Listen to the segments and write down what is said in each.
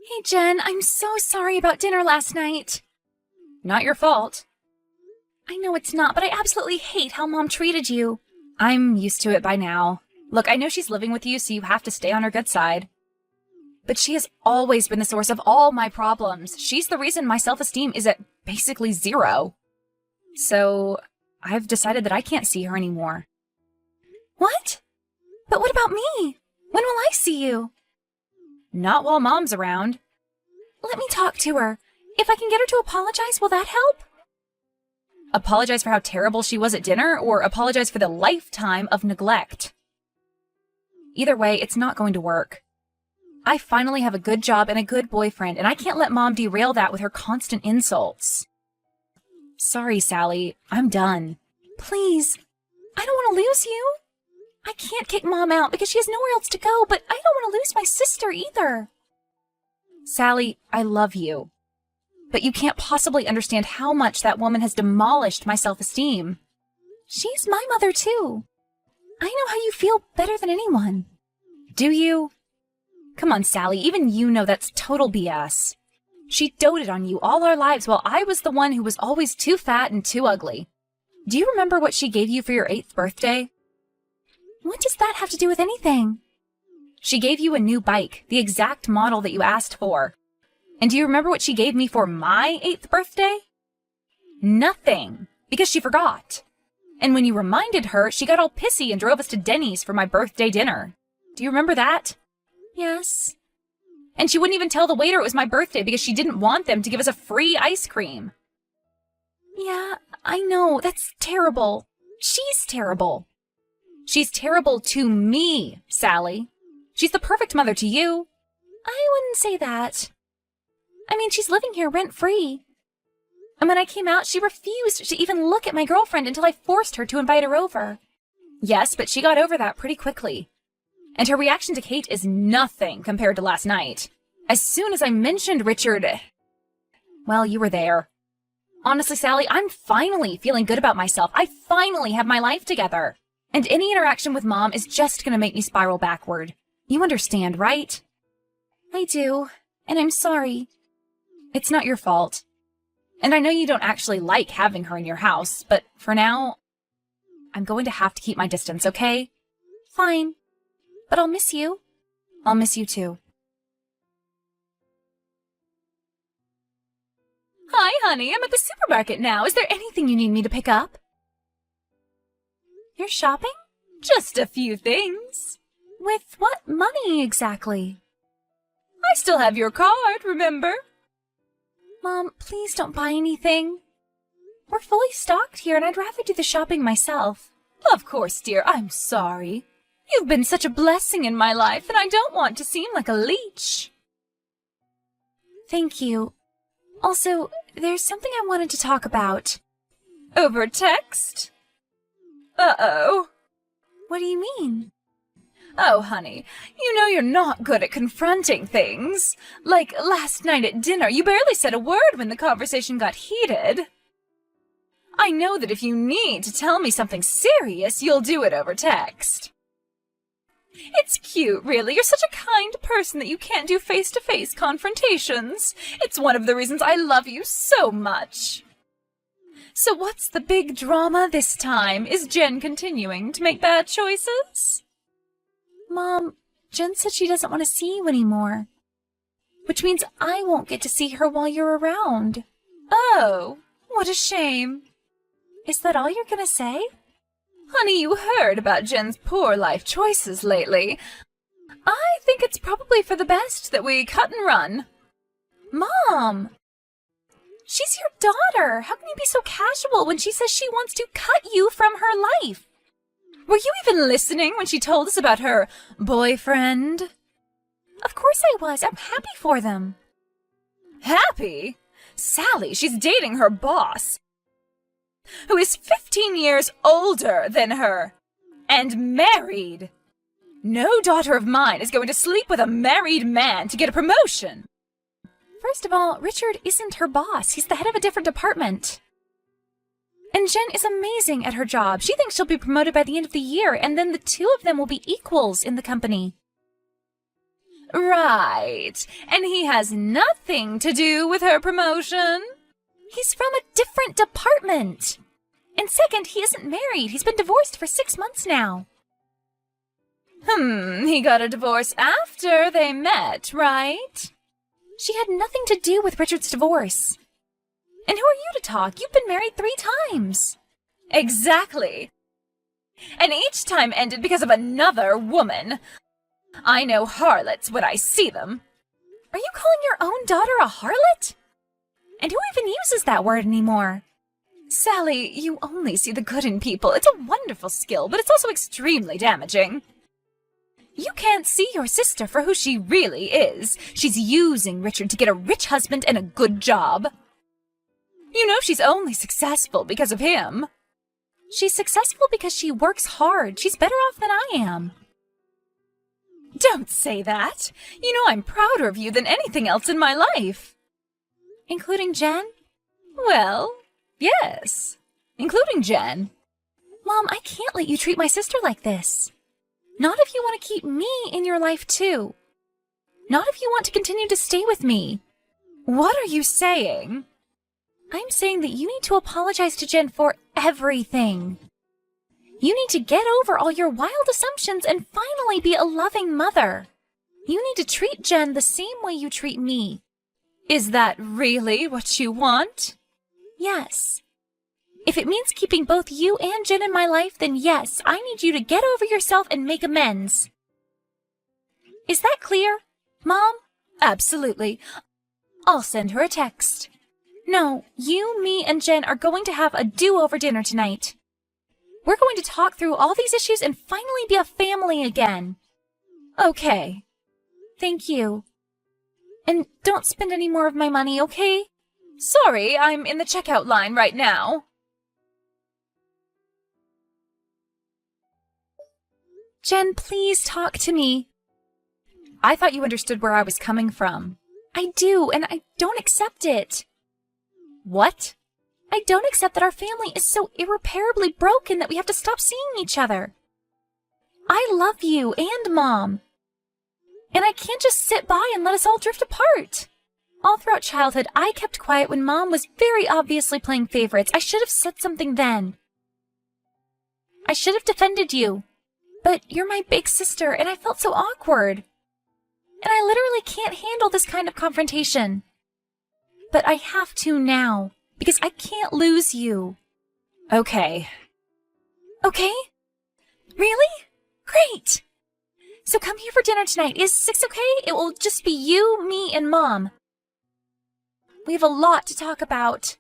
Hey, Jen, I'm so sorry about dinner last night. Not your fault. I know it's not, but I absolutely hate how Mom treated you. I'm used to it by now. Look, I know she's living with you, so you have to stay on her good side. But she has always been the source of all my problems. She's the reason my self-esteem is at basically 0. So, I've decided that I can't see her anymore. What? But what about me? When will I see you? Not while Mom's around. Let me talk to her. If I can get her to apologize, will that help? Apologize for how terrible she was at dinner, or apologize for the lifetime of neglect? Either way, it's not going to work. I finally have a good job and a good boyfriend, and I can't let Mom derail that with her constant insults. Sorry, Sally. I'm done. Please. I don't want to lose you. I can't kick Mom out because she has nowhere else to go, but I don't want to lose my sister either. Sally, I love you. But you can't possibly understand how much that woman has demolished my self-esteem. She's my mother, too. I know how you feel better than anyone. Do you? Come on, Sally, even you know that's total BS. She doted on you all our lives while I was the one who was always too fat and too ugly. Do you remember what she gave you for your 8th birthday? What does that have to do with anything? She gave you a new bike, the exact model that you asked for. And do you remember what she gave me for my 8th birthday? Nothing, because she forgot. And when you reminded her, she got all pissy and drove us to Denny's for my birthday dinner. Do you remember that? Yes. And she wouldn't even tell the waiter it was my birthday because she didn't want them to give us a free ice cream. Yeah, I know. That's terrible. She's terrible. She's terrible to me, Sally. She's the perfect mother to you. I wouldn't say that. I mean, she's living here rent-free. And when I came out, she refused to even look at my girlfriend until I forced her to invite her over. Yes, but she got over that pretty quickly. And her reaction to Kate is nothing compared to last night. As soon as I mentioned Richard... Well, you were there. Honestly, Sally, I'm finally feeling good about myself. I finally have my life together. And any interaction with Mom is just going to make me spiral backward. You understand, right? I do, and I'm sorry. It's not your fault. And I know you don't actually like having her in your house, but for now, I'm going to have to keep my distance, okay? Fine. But I'll miss you. I'll miss you too. Hi, honey. I'm at the supermarket now. Is there anything you need me to pick up? You're shopping? Just a few things. With what money exactly? I still have your card, remember? Mom, please don't buy anything. We're fully stocked here, and I'd rather do the shopping myself. Of course, dear. I'm sorry. You've been such a blessing in my life, and I don't want to seem like a leech. Thank you. Also, there's something I wanted to talk about. Over text? Uh-oh. What do you mean? Oh, honey, you know you're not good at confronting things. Like last night at dinner, you barely said a word when the conversation got heated. I know that if you need to tell me something serious, you'll do it over text. It's cute, really. You're such a kind person that you can't do face-to-face confrontations. It's one of the reasons I love you so much. So what's the big drama this time? Is Jen continuing to make bad choices? Mom, Jen said she doesn't want to see you anymore. Which means I won't get to see her while you're around. Oh, what a shame. Is that all you're gonna say? Honey, you heard about Jen's poor life choices lately. I think it's probably for the best that we cut and run. Mom! She's your daughter. How can you be so casual when she says she wants to cut you from her life? Were you even listening when she told us about her boyfriend? Of course I was. I'm happy for them. Happy? Sally, she's dating her boss, who is 15 years older than her, and married. No daughter of mine is going to sleep with a married man to get a promotion. First of all, Richard isn't her boss. He's the head of a different department. And Jen is amazing at her job. She thinks she'll be promoted by the end of the year, and then the two of them will be equals in the company. Right. And he has nothing to do with her promotion? He's from a different department. And second, he isn't married. He's been divorced for 6 months now. He got a divorce after they met, right? She had nothing to do with Richard's divorce. And who are you to talk? You've been married 3 times. Exactly. And each time ended because of another woman. I know harlots when I see them. Are you calling your own daughter a harlot? And who even uses that word anymore? Sally, you only see the good in people. It's a wonderful skill, but it's also extremely damaging. You can't see your sister for who she really is. She's using Richard to get a rich husband and a good job. You know she's only successful because of him. She's successful because she works hard. She's better off than I am. Don't say that. You know I'm prouder of you than anything else in my life. Including Jen? Well, yes. Including Jen. Mom, I can't let you treat my sister like this. Not if you want to keep me in your life, too. Not if you want to continue to stay with me. What are you saying? I'm saying that you need to apologize to Jen for everything. You need to get over all your wild assumptions and finally be a loving mother. You need to treat Jen the same way you treat me. Is that really what you want? Yes. If it means keeping both you and Jen in my life, then yes, I need you to get over yourself and make amends. Is that clear, Mom? Absolutely. I'll send her a text. No, you, me, and Jen are going to have a do-over dinner tonight. We're going to talk through all these issues and finally be a family again. Okay. Thank you. And don't spend any more of my money, okay? Sorry, I'm in the checkout line right now. Jen, please talk to me. I thought you understood where I was coming from. I do, and I don't accept it. What? I don't accept that our family is so irreparably broken that we have to stop seeing each other. I love you and Mom. And I can't just sit by and let us all drift apart. All throughout childhood, I kept quiet when Mom was very obviously playing favorites. I should have said something then. I should have defended you. But you're my big sister, and I felt so awkward. And I literally can't handle this kind of confrontation. But I have to now, because I can't lose you. Okay. Okay? Really? Great! So come here for dinner tonight. Is 6 okay? It will just be you, me, and Mom. We have a lot to talk about.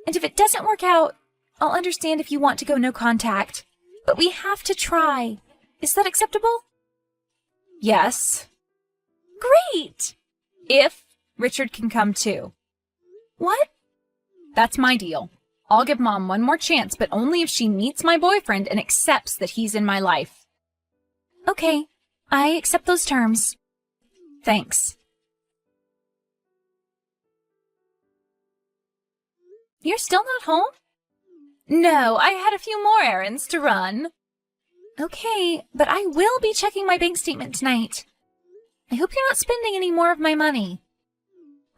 And if it doesn't work out, I'll understand if you want to go no contact. But we have to try. Is that acceptable? Yes. Great! If Richard can come too. What? That's my deal. I'll give Mom one more chance, but only if she meets my boyfriend and accepts that he's in my life. Okay, I accept those terms. Thanks. You're still not home? No, I had a few more errands to run. Okay, but I will be checking my bank statement tonight. I hope you're not spending any more of my money.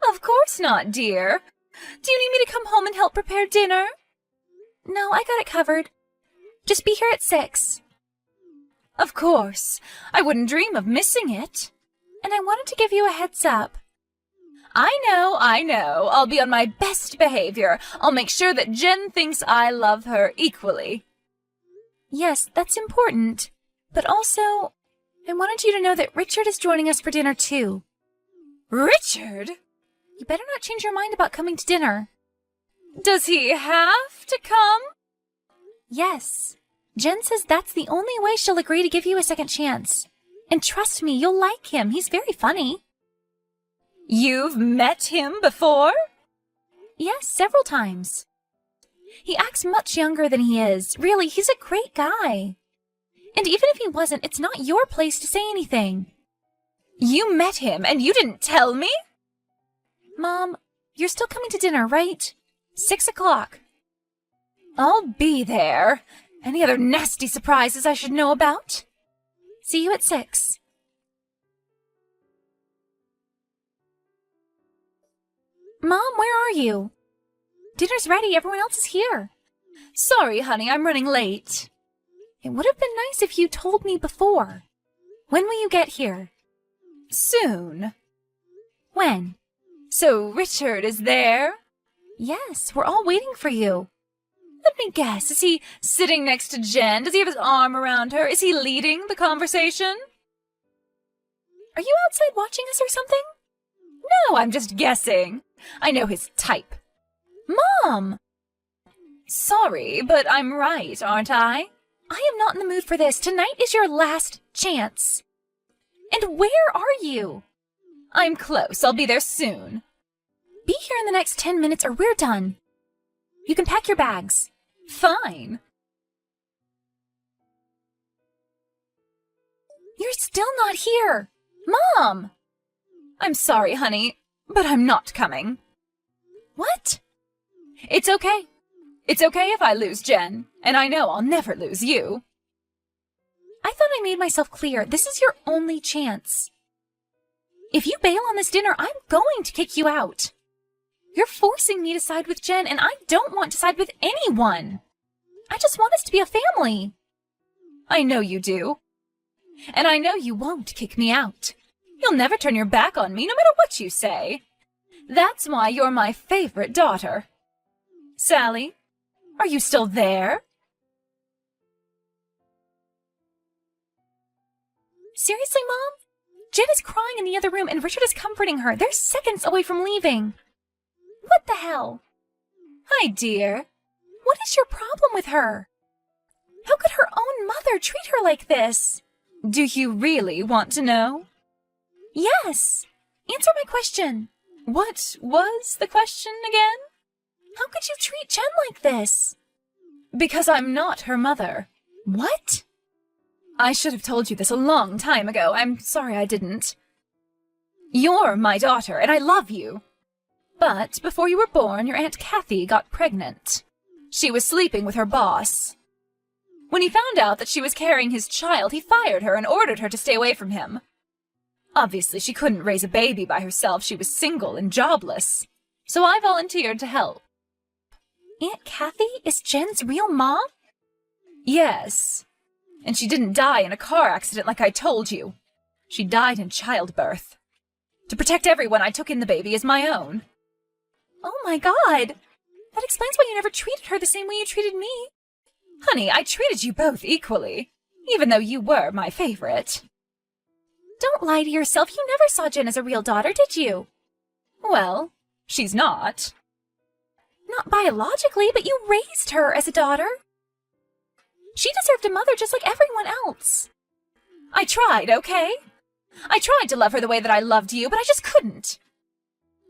Of course not, dear. Do you need me to come home and help prepare dinner? No, I got it covered. Just be here at 6. Of course. I wouldn't dream of missing it. And I wanted to give you a heads up. I know. I'll be on my best behavior. I'll make sure that Jen thinks I love her equally. Yes, that's important. But also, I wanted you to know that Richard is joining us for dinner too. Richard? You better not change your mind about coming to dinner. Does he have to come? Yes. Jen says that's the only way she'll agree to give you a second chance. And trust me, you'll like him. He's very funny. You've met him before? Yes, several times. He acts much younger than he is. Really, he's a great guy. And even if he wasn't, it's not your place to say anything. You met him and you didn't tell me? Mom, you're still coming to dinner, right? 6 o'clock. I'll be there. Any other nasty surprises I should know about? See you at 6. Mom, where are you? Dinner's ready. Everyone else is here. Sorry, honey, I'm running late. It would have been nice if you told me before. When will you get here? Soon. When? So Richard is there? Yes, we're all waiting for you. Let me guess, is he sitting next to Jen? Does he have his arm around her? Is he leading the conversation? Are you outside watching us or something? No, I'm just guessing. I know his type. Mom! Sorry, but I'm right, aren't I? I am not in the mood for this. Tonight is your last chance. And where are you? I'm close. I'll be there soon. Be here in the next 10 minutes or we're done. You can pack your bags. Fine. You're still not here. Mom! I'm sorry, honey, but I'm not coming. What? It's okay. It's okay if I lose Jen, and I know I'll never lose you. I thought I made myself clear. This is your only chance. If you bail on this dinner, I'm going to kick you out. You're forcing me to side with Jen, and I don't want to side with anyone. I just want us to be a family. I know you do. And I know you won't kick me out. You'll never turn your back on me, no matter what you say. That's why you're my favorite daughter. Sally, are you still there? Seriously, Mom? Jen is crying in the other room, and Richard is comforting her. They're seconds away from leaving. What the hell? Hi, dear. What is your problem with her? How could her own mother treat her like this? Do you really want to know? Yes. Answer my question. What was the question again? How could you treat Jen like this? Because I'm not her mother. What? I should have told you this a long time ago. I'm sorry I didn't. You're my daughter, and I love you. But before you were born, your Aunt Kathy got pregnant. She was sleeping with her boss. When he found out that she was carrying his child, he fired her and ordered her to stay away from him. Obviously, she couldn't raise a baby by herself. She was single and jobless. So I volunteered to help. Aunt Kathy is Jen's real mom? Yes. And she didn't die in a car accident like I told you. She died in childbirth. To protect everyone, I took in the baby as my own. Oh my God! That explains why you never treated her the same way you treated me. Honey, I treated you both equally, even though you were my favorite. Don't lie to yourself. You never saw Jen as a real daughter, did you? Well, she's not. Not biologically, but you raised her as a daughter. She deserved a mother just like everyone else. I tried, okay? I tried to love her the way that I loved you, but I just couldn't.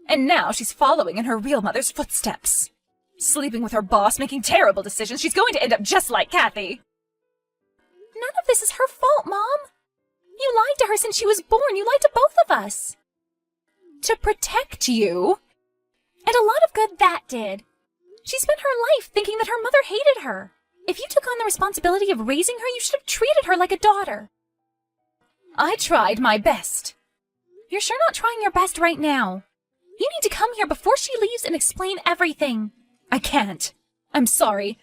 And now she's following in her real mother's footsteps. Sleeping with her boss, making terrible decisions. She's going to end up just like Kathy. None of this is her fault, Mom. You lied to her since she was born. You lied to both of us. To protect you. And a lot of good that did. She spent her life thinking that her mother hated her. If you took on the responsibility of raising her, you should have treated her like a daughter. I tried my best. You're sure not trying your best right now. You need to come here before she leaves and explain everything. I can't. I'm sorry.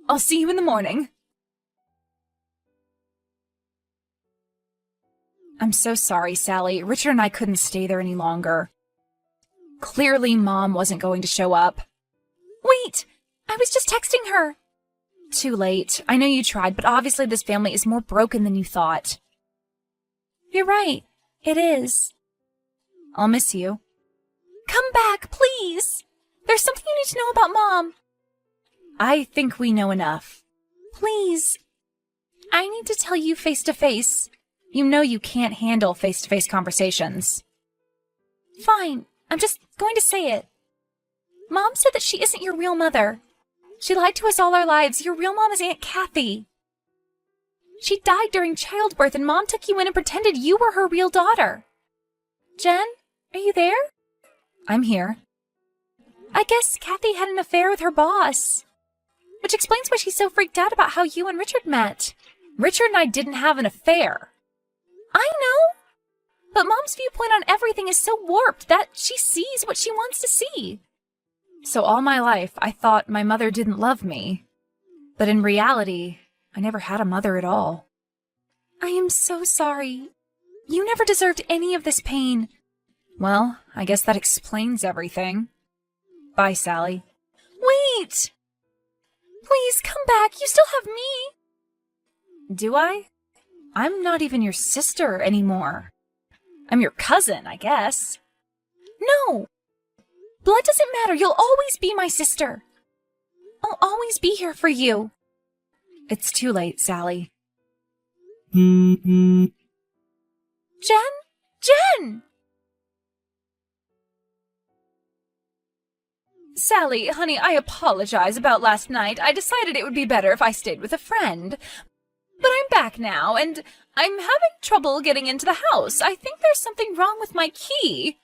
I'll see you in the morning. I'm so sorry, Sally. Richard and I couldn't stay there any longer. Clearly, Mom wasn't going to show up. Wait! I was just texting her. Too late. I know you tried, but obviously this family is more broken than you thought. You're right. It is. I'll miss you. Come back, please! There's something you need to know about Mom. I think we know enough. Please. I need to tell you face to face. You know you can't handle face-to-face conversations. Fine. I'm just going to say it. Mom said that she isn't your real mother. She lied to us all our lives. Your real mom is Aunt Kathy. She died during childbirth, and Mom took you in and pretended you were her real daughter. Jen, are you there? I'm here. I guess Kathy had an affair with her boss. Which explains why she's so freaked out about how you and Richard met. Richard and I didn't have an affair. I know. But Mom's viewpoint on everything is so warped that she sees what she wants to see. So all my life, I thought my mother didn't love me. But in reality, I never had a mother at all. I am so sorry. You never deserved any of this pain. Well, I guess that explains everything. Bye, Sally. Wait! Please, come back. You still have me. Do I? I'm not even your sister anymore. I'm your cousin, I guess. No! Blood doesn't matter. You'll always be my sister. I'll always be here for you. It's too late, Sally. Jen? Jen! Sally, honey, I apologize about last night. I decided it would be better if I stayed with a friend. But I'm back now, and I'm having trouble getting into the house. I think there's something wrong with my key.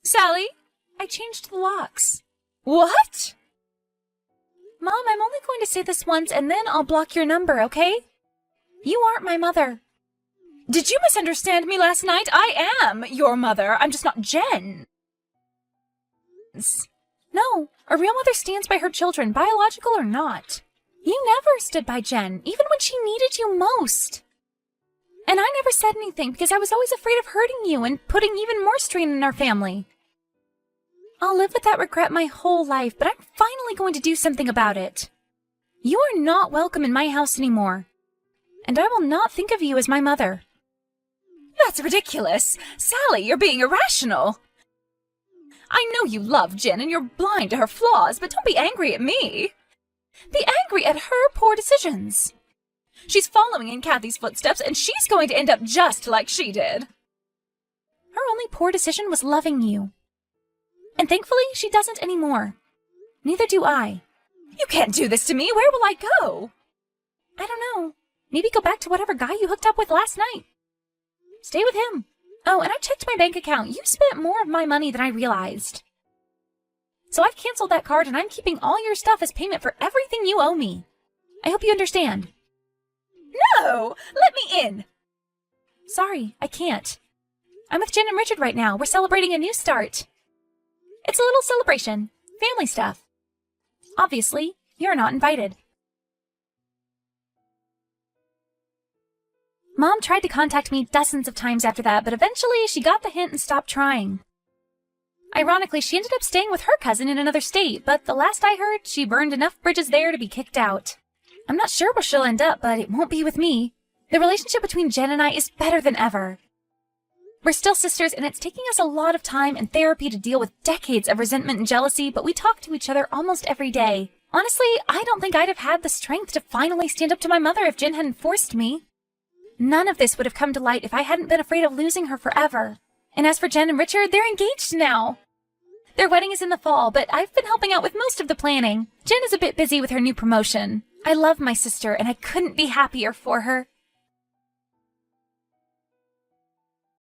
Sally, I changed the locks. what? Mom, I'm only going to say this once, and then I'll block your number, okay? You aren't my mother. Did you misunderstand me last night? I am your mother. I'm just not Jen. No, a real mother stands by her children, biological or not. You never stood by Jen, even when she needed you most. And I never said anything because I was always afraid of hurting you and putting even more strain on our family. I'll live with that regret my whole life, but I'm finally going to do something about it. You are not welcome in my house anymore. And I will not think of you as my mother. That's ridiculous. Sally, you're being irrational. I know you love Jen and you're blind to her flaws, but don't be angry at me. Be angry at her poor decisions. She's following in Kathy's footsteps, and she's going to end up just like she did. Her only poor decision was loving you. And thankfully, she doesn't anymore. Neither do I. You can't do this to me. Where will I go? I don't know. Maybe go back to whatever guy you hooked up with last night. Stay with him. Oh, and I checked my bank account. You spent more of my money than I realized. So I've canceled that card, and I'm keeping all your stuff as payment for everything you owe me. I hope you understand. No! Let me in! Sorry, I can't. I'm with Jen and Richard right now. We're celebrating a new start. It's a little celebration. Family stuff. Obviously, you're not invited. Mom tried to contact me dozens of times after that, but eventually she got the hint and stopped trying. Ironically, she ended up staying with her cousin in another state, but the last I heard, she burned enough bridges there to be kicked out. I'm not sure where she'll end up, but it won't be with me. The relationship between Jen and I is better than ever. We're still sisters, and it's taking us a lot of time and therapy to deal with decades of resentment and jealousy, but we talk to each other almost every day. Honestly, I don't think I'd have had the strength to finally stand up to my mother if Jen hadn't forced me. None of this would have come to light if I hadn't been afraid of losing her forever. And as for Jen and Richard, they're engaged now. Their wedding is in the fall, but I've been helping out with most of the planning. Jen is a bit busy with her new promotion. I love my sister, and I couldn't be happier for her.